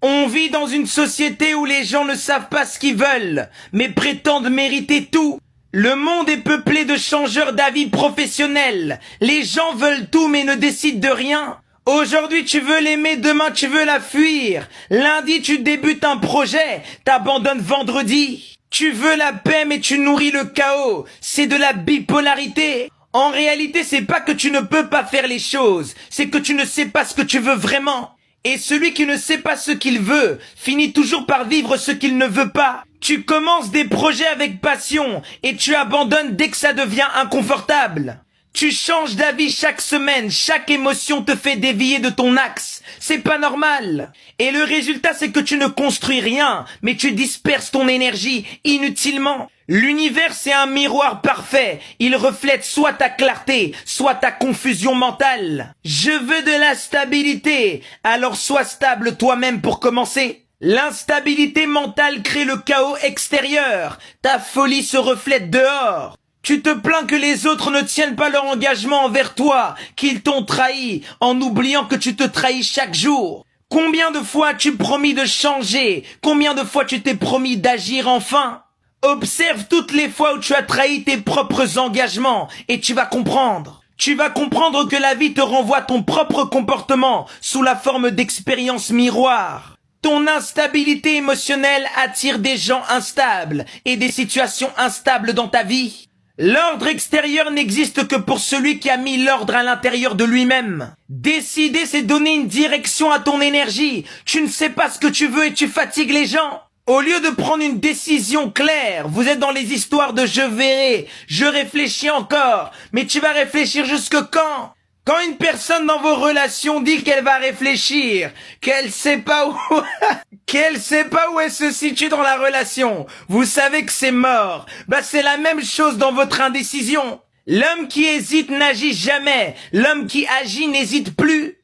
On vit dans une société où les gens ne savent pas ce qu'ils veulent, mais prétendent mériter tout. Le monde est peuplé de changeurs d'avis professionnels. Les gens veulent tout mais ne décident de rien. Aujourd'hui tu veux l'aimer, demain tu veux la fuir. Lundi tu débutes un projet, t'abandonnes vendredi. Tu veux la paix mais tu nourris le chaos. C'est de la bipolarité. En réalité, c'est pas que tu ne peux pas faire les choses, c'est que tu ne sais pas ce que tu veux vraiment. Et celui qui ne sait pas ce qu'il veut finit toujours par vivre ce qu'il ne veut pas. Tu commences des projets avec passion et tu abandonnes dès que ça devient inconfortable. Tu changes d'avis chaque semaine, chaque émotion te fait dévier de ton axe. C'est pas normal. Et le résultat, c'est que tu ne construis rien, mais tu disperses ton énergie inutilement. L'univers, c'est un miroir parfait. Il reflète soit ta clarté, soit ta confusion mentale. Je veux de la stabilité. Alors sois stable toi-même pour commencer. L'instabilité mentale crée le chaos extérieur. Ta folie se reflète dehors. Tu te plains que les autres ne tiennent pas leur engagement envers toi, qu'ils t'ont trahi, en oubliant que tu te trahis chaque jour. Combien de fois as-tu promis de changer? Combien de fois tu t'es promis d'agir enfin? Observe toutes les fois où tu as trahi tes propres engagements et tu vas comprendre. Tu vas comprendre que la vie te renvoie ton propre comportement sous la forme d'expériences miroirs. Ton instabilité émotionnelle attire des gens instables et des situations instables dans ta vie. L'ordre extérieur n'existe que pour celui qui a mis l'ordre à l'intérieur de lui-même. Décider, c'est donner une direction à ton énergie. Tu ne sais pas ce que tu veux et tu fatigues les gens. Au lieu de prendre une décision claire, vous êtes dans les histoires de je verrai, je réfléchis encore. Mais tu vas réfléchir jusque quand? Quand une personne dans vos relations dit qu'elle va réfléchir, qu'elle sait pas où elle se situe dans la relation, vous savez que c'est mort. Bah c'est la même chose dans votre indécision. L'homme qui hésite n'agit jamais, l'homme qui agit n'hésite plus.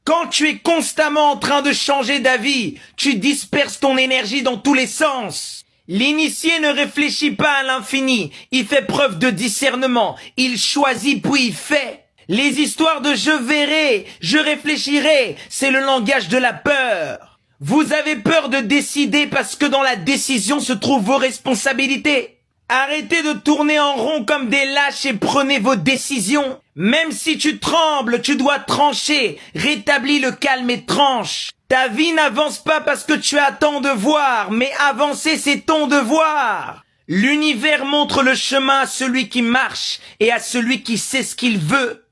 Quand tu es constamment en train de changer d'avis, tu disperses ton énergie dans tous les sens. L'initié ne réfléchit pas à l'infini, il fait preuve de discernement, il choisit puis il fait. Les histoires de je verrai, je réfléchirai, c'est le langage de la peur. Vous avez peur de décider parce que dans la décision se trouvent vos responsabilités. Arrêtez de tourner en rond comme des lâches et prenez vos décisions. Même si tu trembles, tu dois trancher. Rétablis le calme et tranche. Ta vie n'avance pas parce que tu attends de voir, mais avancer c'est ton devoir. L'univers montre le chemin à celui qui marche et à celui qui sait ce qu'il veut.